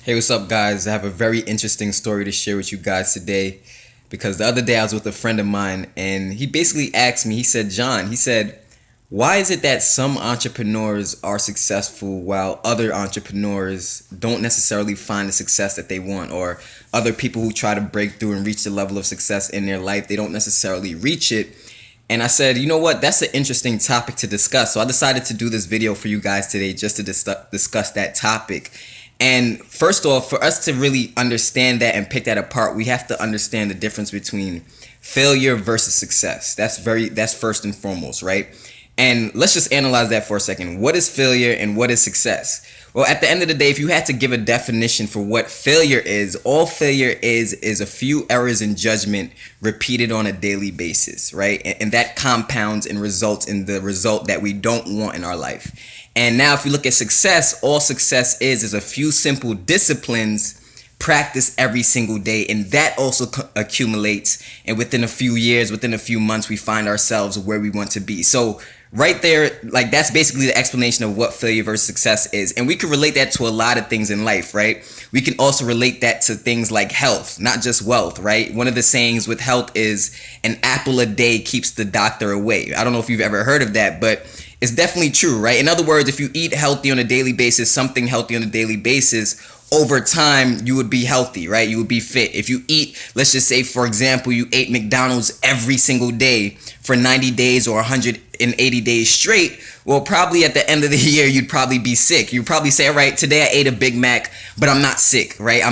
Hey, what's up, guys? I have a very interesting story to share with you guys today because the other day I was with a friend of mine and he basically asked me, he said, John, he said, why is it that some entrepreneurs are successful while other entrepreneurs don't necessarily find the success that they want, or other people who try to break through and reach the level of success in their life, they don't necessarily reach it? And I said, you know what, that's an interesting topic to discuss. So I decided to do this video for you guys today just to discuss that topic. And first off, for us to really understand that and pick that apart, we have to understand the difference between failure versus success. That's first and foremost, right? And let's just analyze that for a second. What is failure and what is success? Well, at the end of the day, if you had to give a definition for what failure is, all failure is a few errors in judgment repeated on a daily basis, right? And that compounds and results in the result that we don't want in our life. And now if you look at success, all success is a few simple disciplines practice every single day, and that also accumulates, and within a few years, within a few months, we find ourselves where we want to be. So right there, like, that's basically the explanation of what failure versus success is. And we can relate that to a lot of things in life, right? We can also relate that to things like health, not just wealth, right? One of the sayings with health is an apple a day keeps the doctor away. I don't know if you've ever heard of that, but it's definitely true, right? In other words, if you eat healthy on a daily basis, something healthy on a daily basis, over time you would be healthy, right? You would be fit. If you eat, let's just say, for example, you ate McDonald's every single day for 90 days or 180 days straight, well, probably at the end of the year, you'd probably be sick. You'd probably say, all right, today I ate a Big Mac, but I'm not sick, right?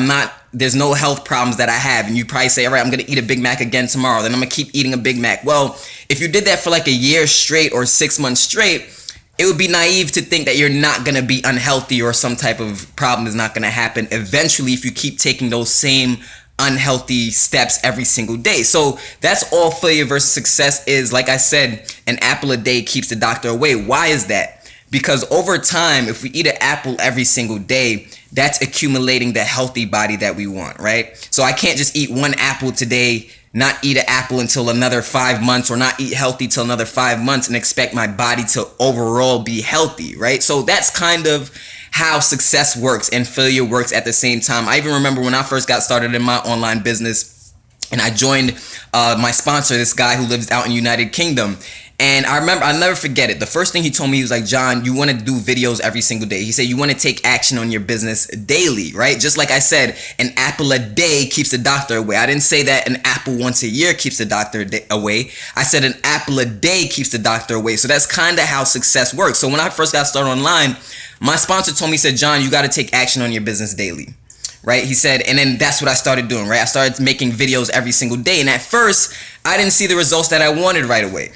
There's no health problems that I have. And you probably say, all right, I'm going to eat a Big Mac again tomorrow. Then I'm going to keep eating a Big Mac. Well, if you did that for like a year straight or 6 months straight, it would be naive to think that you're not going to be unhealthy or some type of problem is not going to happen eventually if you keep taking those same unhealthy steps every single day. So that's all failure versus success is. Like I said, an apple a day keeps the doctor away. Why is that? Because over time, if we eat an apple every single day, that's accumulating the healthy body that we want, right? So I can't just eat one apple today, not eat an apple until another 5 months, or not eat healthy till another 5 months and expect my body to overall be healthy, right? So that's kind of how success works and failure works at the same time. I even remember when I first got started in my online business and I joined my sponsor, this guy who lives out in United Kingdom. And I remember, I'll never forget it. The first thing he told me, he was like, John, you want to do videos every single day. He said, you want to take action on your business daily, right? Just like I said, an apple a day keeps the doctor away. I didn't say that an apple once a year keeps the doctor away. I said an apple a day keeps the doctor away. So that's kind of how success works. So when I first got started online, my sponsor told me, he said, John, you got to take action on your business daily. Right? He said, and then that's what I started doing, right? I started making videos every single day. And at first, I didn't see the results that I wanted right away.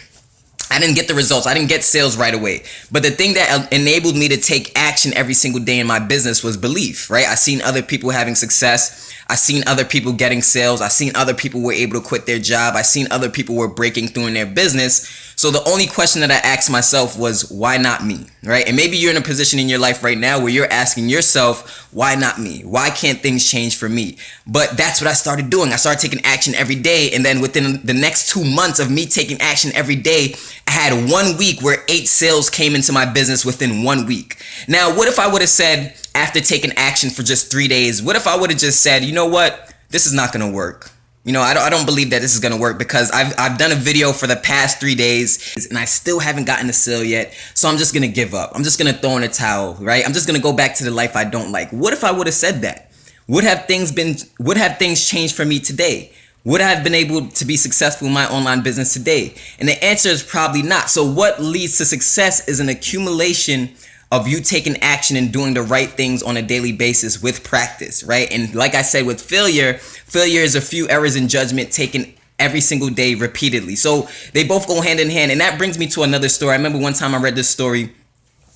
I didn't get the results. I didn't get sales right away. But the thing that enabled me to take action every single day in my business was belief, right? I seen other people having success. I seen other people getting sales. I seen other people were able to quit their job. I seen other people were breaking through in their business. So the only question that I asked myself was, why not me, right? And maybe you're in a position in your life right now where you're asking yourself, why not me? Why can't things change for me? But that's what I started doing. I started taking action every day. And then within the next 2 months of me taking action every day, I had 1 week where 8 sales came into my business within 1 week. Now, what if I would have said, after taking action for just 3 days, what if I would have just said, you know what, this is not going to work. You know, I don't believe that this is going to work because I've done a video for the past 3 days and I still haven't gotten a sale yet. So I'm just going to give up. I'm just going to throw in a towel, right? I'm just going to go back to the life I don't like. What if I would have said that? Would have things changed for me today? Would I have been able to be successful in my online business today? And the answer is probably not. So what leads to success is an accumulation of you taking action and doing the right things on a daily basis with practice, right? And like I said, with failure is a few errors in judgment taken every single day repeatedly. So they both go hand in hand. And that brings me to another story. I remember one time I read this story.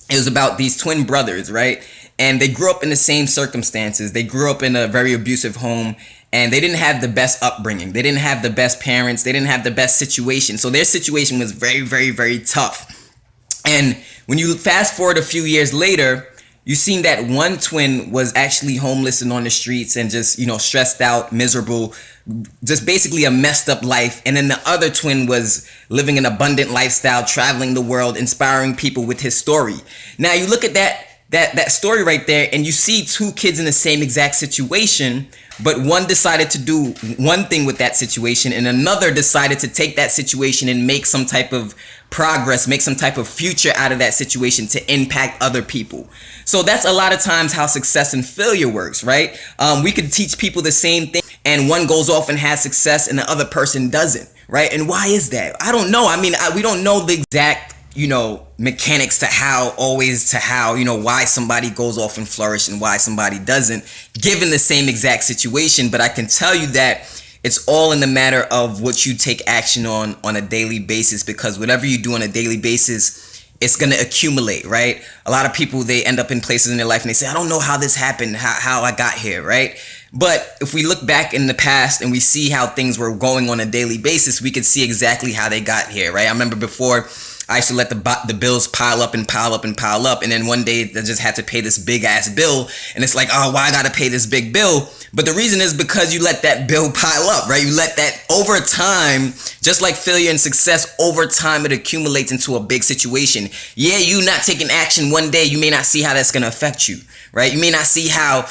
It was about these twin brothers, right? And they grew up in the same circumstances. They grew up in a very abusive home and they didn't have the best upbringing. They didn't have the best parents. They didn't have the best situation. So their situation was very, very, very tough. And when you fast forward a few years later, you seen that one twin was actually homeless and on the streets and just, stressed out, miserable, just basically a messed up life. And then the other twin was living an abundant lifestyle, traveling the world, inspiring people with his story. Now you look at that that story right there, and you see two kids in the same exact situation, but one decided to do one thing with that situation and another decided to take that situation and make some type of progress, make some type of future out of that situation to impact other people. So that's a lot of times how success and failure works, right? We could teach people the same thing and one goes off and has success and the other person doesn't, right? And why is that? I don't know. I mean, we don't know the exact, mechanics to how, why somebody goes off and flourish and why somebody doesn't, given the same exact situation. But I can tell you that it's all in the matter of what you take action on a daily basis, because whatever you do on a daily basis, it's going to accumulate, right? A lot of people, they end up in places in their life and they say, I don't know how this happened, how I got here, right? But if we look back in the past and we see how things were going on a daily basis, we could see exactly how they got here, right? I remember before, I used to let the bills pile up and pile up and pile up. And then one day I just had to pay this big ass bill. And it's like, oh, why I got to pay this big bill? But the reason is because you let that bill pile up, right? You let that over time, just like failure and success, over time, it accumulates into a big situation. Yeah, you not taking action one day, you may not see how that's going to affect you, right? You may not see how,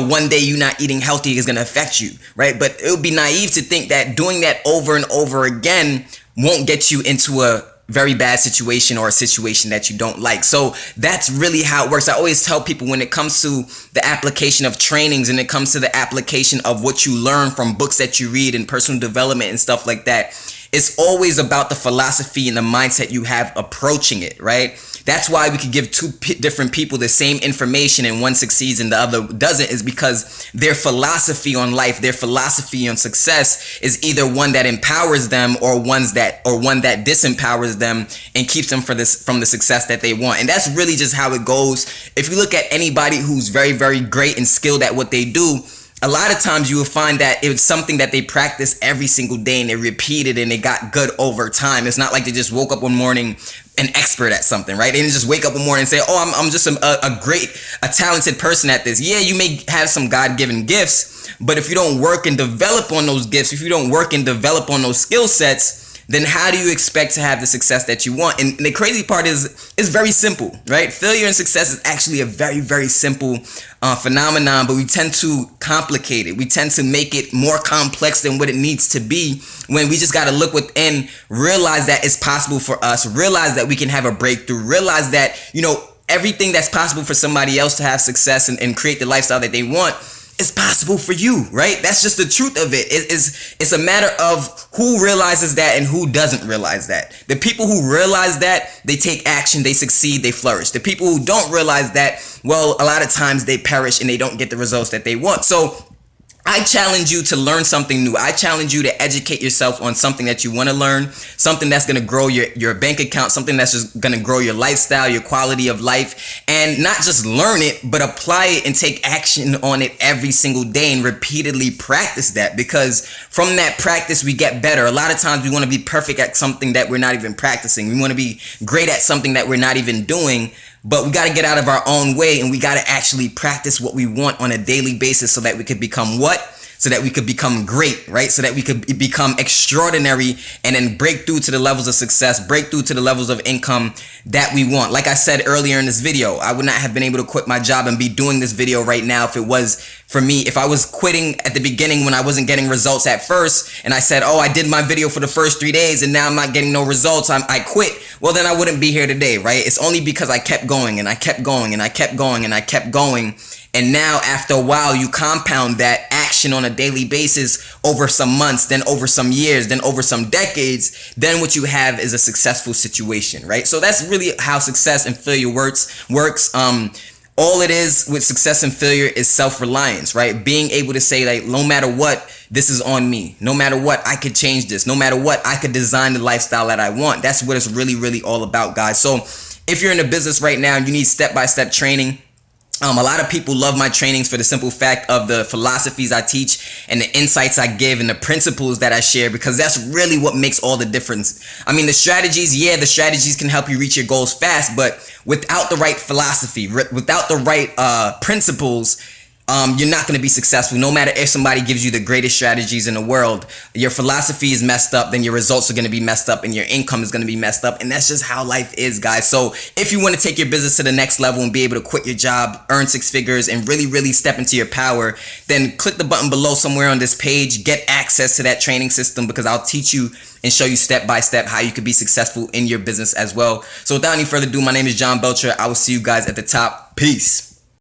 one day you not eating healthy is going to affect you, right? But it would be naive to think that doing that over and over again won't get you into a very bad situation or a situation that you don't like. So that's really how it works. I always tell people when it comes to the application of trainings and it comes to the application of what you learn from books that you read and personal development and stuff like that, it's always about the philosophy and the mindset you have approaching it, right? That's why we could give two different people the same information and one succeeds and the other doesn't, is because their philosophy on life, their philosophy on success is either one that empowers them or one that disempowers them and keeps them from the success that they want. And that's really just how it goes. If you look at anybody who's very, very great and skilled at what they do, a lot of times you will find that it was something that they practiced every single day and they repeated and they got good over time. It's not like they just woke up one morning an expert at something, right? They didn't just wake up one morning and say, oh, I'm just a talented person at this. Yeah, you may have some God-given gifts, but if you don't work and develop on those gifts, if you don't work and develop on those skill sets, then how do you expect to have the success that you want? And the crazy part is, it's very simple, right? Failure and success is actually a very, very simple phenomenon, but we tend to complicate it. We tend to make it more complex than what it needs to be, when we just got to look within, realize that it's possible for us, realize that we can have a breakthrough, realize that, everything that's possible for somebody else to have success and create the lifestyle that they want, it's possible for you, right? That's just the truth of it. It's a matter of who realizes that and who doesn't realize that. The people who realize that, they take action, they succeed, they flourish. The people who don't realize that, well, a lot of times they perish and they don't get the results that they want. So I challenge you to learn something new. I challenge you to educate yourself on something that you want to learn, something that's going to grow your bank account, something that's just going to grow your lifestyle, your quality of life, and not just learn it, but apply it and take action on it every single day and repeatedly practice that, because from that practice, we get better. A lot of times we want to be perfect at something that we're not even practicing. We want to be great at something that we're not even doing. But we got to get out of our own way and we got to actually practice what we want on a daily basis so that we could become what? So that we could become great, right? So that we could become extraordinary and then break through to the levels of success, break through to the levels of income that we want. Like I said earlier in this video, I would not have been able to quit my job and be doing this video right now if it was for me. If I was quitting at the beginning when I wasn't getting results at first and I said, oh, I did my video for the first 3 days and now I'm not getting no results, I quit. Well, then I wouldn't be here today, right? It's only because I kept going and I kept going and I kept going and I kept going. And now after a while, you compound that action on a daily basis over some months, then over some years, then over some decades. Then what you have is a successful situation, right? So that's really how success and failure works. All it is with success and failure is self-reliance, right? Being able to say, like, no matter what, this is on me. No matter what, I could change this. No matter what, I could design the lifestyle that I want. That's what it's really, really all about, guys. So if you're in a business right now and you need step-by-step training, a lot of people love my trainings for the simple fact of the philosophies I teach and the insights I give and the principles that I share, because that's really what makes all the difference. I mean, the strategies can help you reach your goals fast, but without the right philosophy, without the right principles, you're not going to be successful. No matter if somebody gives you the greatest strategies in the world, your philosophy is messed up, then your results are going to be messed up and your income is going to be messed up. And that's just how life is, guys. So if you want to take your business to the next level and be able to quit your job, earn 6 figures, and really, really step into your power, then click the button below somewhere on this page. Get access to that training system, because I'll teach you and show you step by step how you could be successful in your business as well. So without any further ado, my name is John Belcher. I will see you guys at the top. Peace.